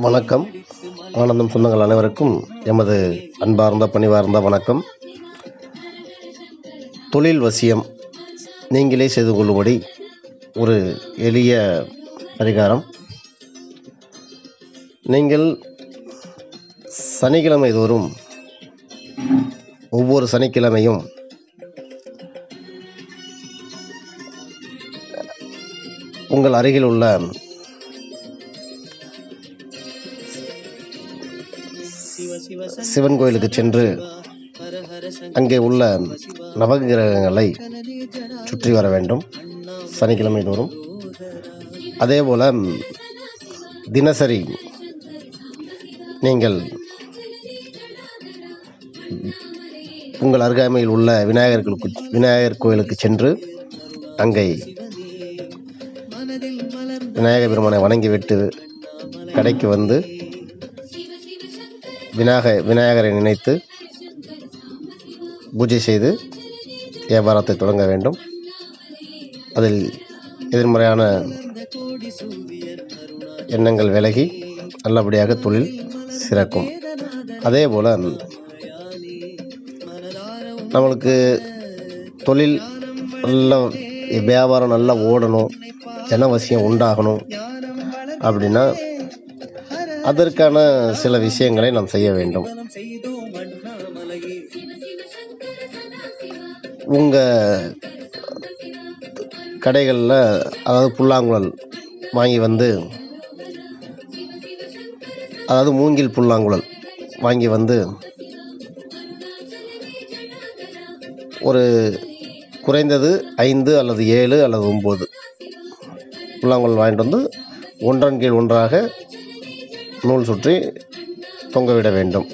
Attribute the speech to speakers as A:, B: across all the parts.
A: வணக்கம். ஆனந்தம் சொந்தங்கள் அனைவருக்கும் எமது அன்பார்ந்த பணிவார்ந்த வணக்கம். தொழில் வசியம் நீங்களே செய்து கொள்ளும்படி ஒரு எளிய பரிகாரம். நீங்கள் சனிக்கிழமை தோறும் ஒவ்வொரு சனிக்கிழமையும் உங்கள் அருகில் உள்ள சிவன் கோயிலுக்கு சென்று அங்கே உள்ள நவகிரகங்களை சுற்றி வர வேண்டும் சனிக்கிழமை தோறும். அதேபோல் தினசரி நீங்கள் உங்கள் அருகாமையில் உள்ள விநாயகர் கோயிலுக்கு சென்று அங்கே விநாயகர் பெருமானை வணங்கிவிட்டு கடைக்கு வந்து விநாயகரை நினைத்து பூஜை செய்து வியாபாரத்தை தொடங்க வேண்டும். அதில் எதிர்மறையான எண்ணங்கள் விலகி நல்லபடியாக தொழில் சிறக்கும். அதே போல் நம்மளுக்கு தொழில் நல்ல வியாபாரம் நல்லா ஓடணும், ஜனவசியம் உண்டாகணும் அப்படின்னா அதற்கான சில விஷயங்களை நாம் செய்ய வேண்டும். உங்கள் கடைகளில் அதாவது புல்லாங்குழல் வாங்கி வந்து, அதாவது மூங்கில் புல்லாங்குழல் வாங்கி வந்து ஒரு குறைந்தது 5 அல்லது 7 அல்லது 9 புல்லாங்குழல் வாங்கிட்டு வந்து ஒன்றன் கீழ் ஒன்றாக நூல் சுற்றி தொங்கவிட வேண்டும்.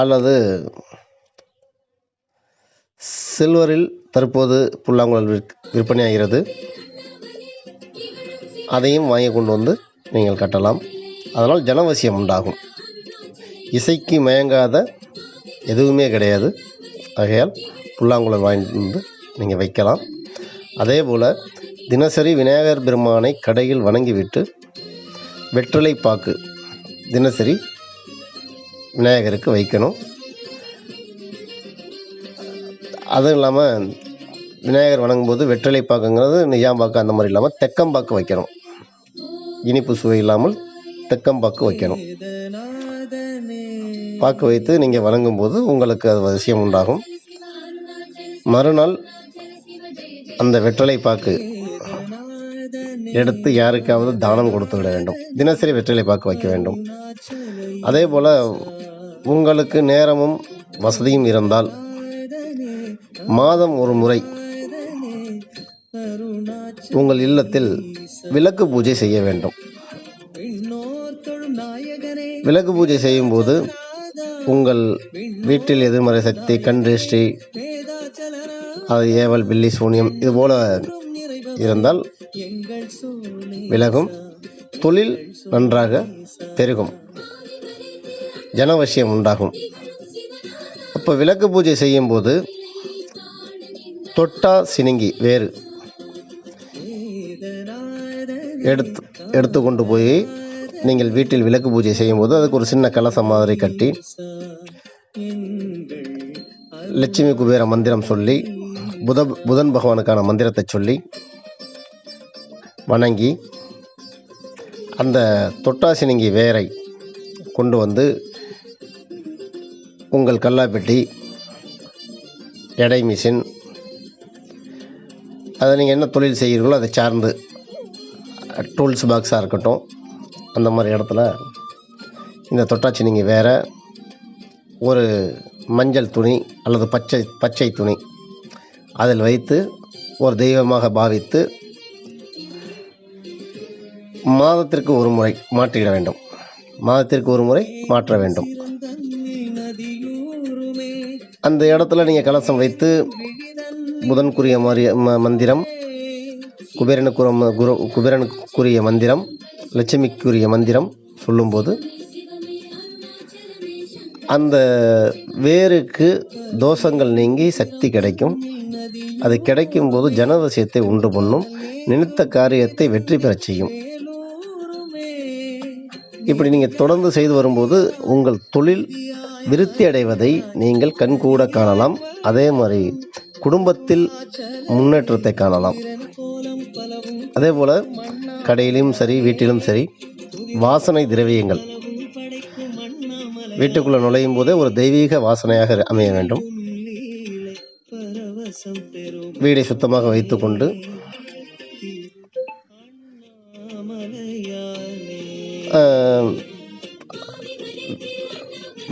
A: அல்லது சில்வரில் தற்போது புல்லாங்குழல் விற்பனையாகிறது, அதையும் வாங்கி கொண்டு வந்து நீங்கள் கட்டலாம். அதனால் ஜனவசியம் உண்டாகும். இசைக்கு மயங்காத எதுவுமே கிடையாது. ஆகையால் புல்லாங்குழல் வாங்கிட்டு வந்து நீங்கள் வைக்கலாம். அதே போல் தினசரி விநாயகர் பெருமானை கடையில் வணங்கிவிட்டு வெற்றிலை பாக்கு தினசரி விநாயகருக்கு வைக்கணும். அதுவும் இல்லாமல் விநாயகர் வணங்கும்போது வெற்றிலை பாக்குங்கிறது நிஜாம்பாக்கு அந்த மாதிரி இல்லாமல் தெக்கம்பாக்கு வைக்கணும். இனிப்பு சுவை இல்லாமல் தெக்கம்பாக்கு வைக்கணும். பாக்கு வைத்து நீங்கள் வணங்கும்போது உங்களுக்கு அது வசியம் உண்டாகும். மறுநாள் அந்த வெற்றிலை பாக்கு எடுத்து யாருக்காவது தானம் கொடுத்து விட வேண்டும். தினசரி வெற்றிலை பாக்கு வைக்க வேண்டும். அதே போல் உங்களுக்கு நேரமும் வசதியும் இருந்தால் மாதம் ஒரு முறை உங்கள் இல்லத்தில் விளக்கு பூஜை செய்ய வேண்டும். விளக்கு பூஜை செய்யும்போது உங்கள் வீட்டில் எதிர்மறை சக்தி, கண் திருஷ்டி, அது ஏவல், பில்லி, சூனியம் இதுபோல இருந்தால் விலகும். தொழில் நன்றாக பெருகும், ஜனவசியம் உண்டாகும். அப்போ விளக்கு பூஜை செய்யும்போது தொட்டா சினுங்கி வேறு எடுத்து கொண்டு போய் நீங்கள் வீட்டில் விளக்கு பூஜை செய்யும்போது அதுக்கு ஒரு சின்ன கலசம் மாதிரி கட்டி லட்சுமி குபேர மந்திரம் சொல்லி புதன் பகவானுக்கான மந்திரத்தை சொல்லி வணங்கி அந்த தொட்டாசினிங்கி வேரை கொண்டு வந்து உங்கள் கல்லாப்பெட்டி, எடை மிஷின், அதை நீங்கள் என்ன தொழில் செய்கிறீர்களோ அதை சார்ந்து டூல்ஸ் பாக்ஸாக இருக்கட்டும், அந்த மாதிரி இடத்துல இந்த தொட்டாச்சினிங்கி வேற ஒரு மஞ்சள் துணி அல்லது பச்சை துணி அதில் வைத்து ஒரு தெய்வமாக பாவித்து மாதத்திற்கு ஒரு முறை மாற்றிட வேண்டும். மாதத்திற்கு ஒரு முறை மாற்ற வேண்டும். அந்த இடத்துல நீங்கள் கலசம் வைத்து புதனுக்குரிய மந்திரம், குபேரனுக்குரிய மந்திரம், லட்சுமிக்குரிய மந்திரம் சொல்லும்போது அந்த வேருக்கு தோஷங்கள் நீங்கி சக்தி கிடைக்கும். அது கிடைக்கும் போது ஜனவசியத்தை உண்டு பண்ணும், நினைத்த காரியத்தை வெற்றி பெறச் செய்யும். இப்படி நீங்கள் தொடர்ந்து செய்து வரும்போது உங்கள் தொழில் விருத்தி அடைவதை நீங்கள் கண்கூட காணலாம். அதே மாதிரி குடும்பத்தில் முன்னேற்றத்தை காணலாம். அதே போல் கடையிலும் சரி வீட்டிலும் சரி வாசனை திரவியங்கள் வீட்டுக்குள்ளே நுழையும் போதே ஒரு தெய்வீக வாசனையாக அமைய வேண்டும். வீடை சுத்தமாக வைத்துக்கொண்டு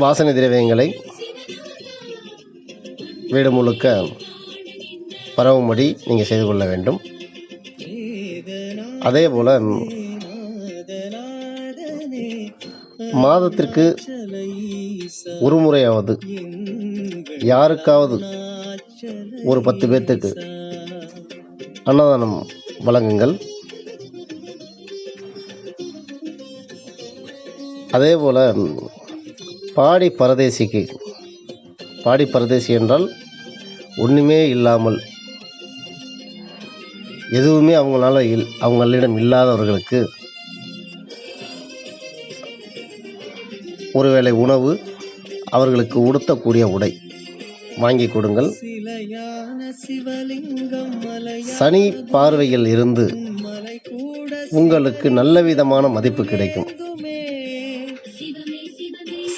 A: வாசனை திரவியங்களை வீடு முழுக்க பரவும்படி நீங்கள் செய்து கொள்ள வேண்டும். அதே போல் மாதத்திற்கு ஒரு முறையாவது யாருக்காவது ஒரு 10 பேர்த்துக்கு அன்னதானம் வழங்குங்கள். அதே போல் பாடி பரதேசி என்றால் ஒன்றுமே இல்லாமல் எதுவுமே அவங்களிடம் இல்லாதவர்களுக்கு ஒருவேளை உணவு, அவர்களுக்கு உடுத்தக்கூடிய உடை வாங்கி கொடுங்கள். சனி பார்வையில் இருந்து உங்களுக்கு நல்ல விதமான மதிப்பு கிடைக்கும்.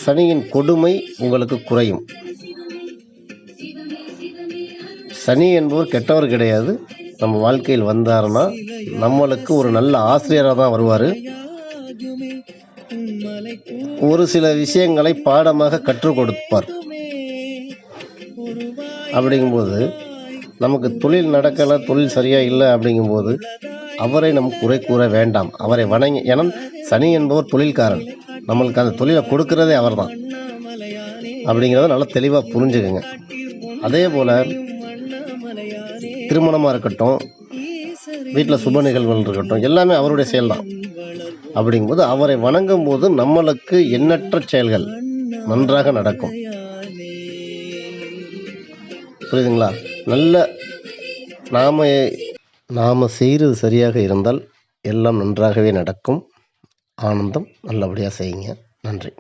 A: சனியின் கொடுமை உங்களுக்கு குறையும். சனி என்பவர் கெட்டவர் கிடையாது. நம்ம வாழ்க்கையில் வந்தாருன்னா நம்மளுக்கு ஒரு நல்ல ஆசிரியராக தான் வருவார். ஒரு சில விஷயங்களை பாடமாக கற்றுக் கொடுப்பார். அப்படிங்கும்போது நமக்கு தொழில் நடக்கலை, தொழில் சரியாக இல்லை அப்படிங்கும்போது அவரை நம் குறை கூற வேண்டாம். அவரை வணங்கி, ஏன்னா சனி என்பவர் தொழில்காரன், நம்மளுக்கு அந்த தொழிலை கொடுக்கறதே அவர் தான் அப்படிங்கிறத நல்லா தெளிவாக புரிஞ்சுக்குங்க. அதே போல் திருமணமாக இருக்கட்டும், வீட்டில் சுப நிகழ்வுகள் இருக்கட்டும், எல்லாமே அவருடைய செயல் தான். அப்படிங்கும்போது அவரை வணங்கும் போது நம்மளுக்கு எண்ணற்ற செயல்கள் நன்றாக நடக்கும். புரியுதுங்களா? நல்ல நாம் செய்கிறது சரியாக இருந்தால் எல்லாம் நன்றாகவே நடக்கும். ஆனந்தம். நல்லபடியாக செய்யுங்க. நன்றி.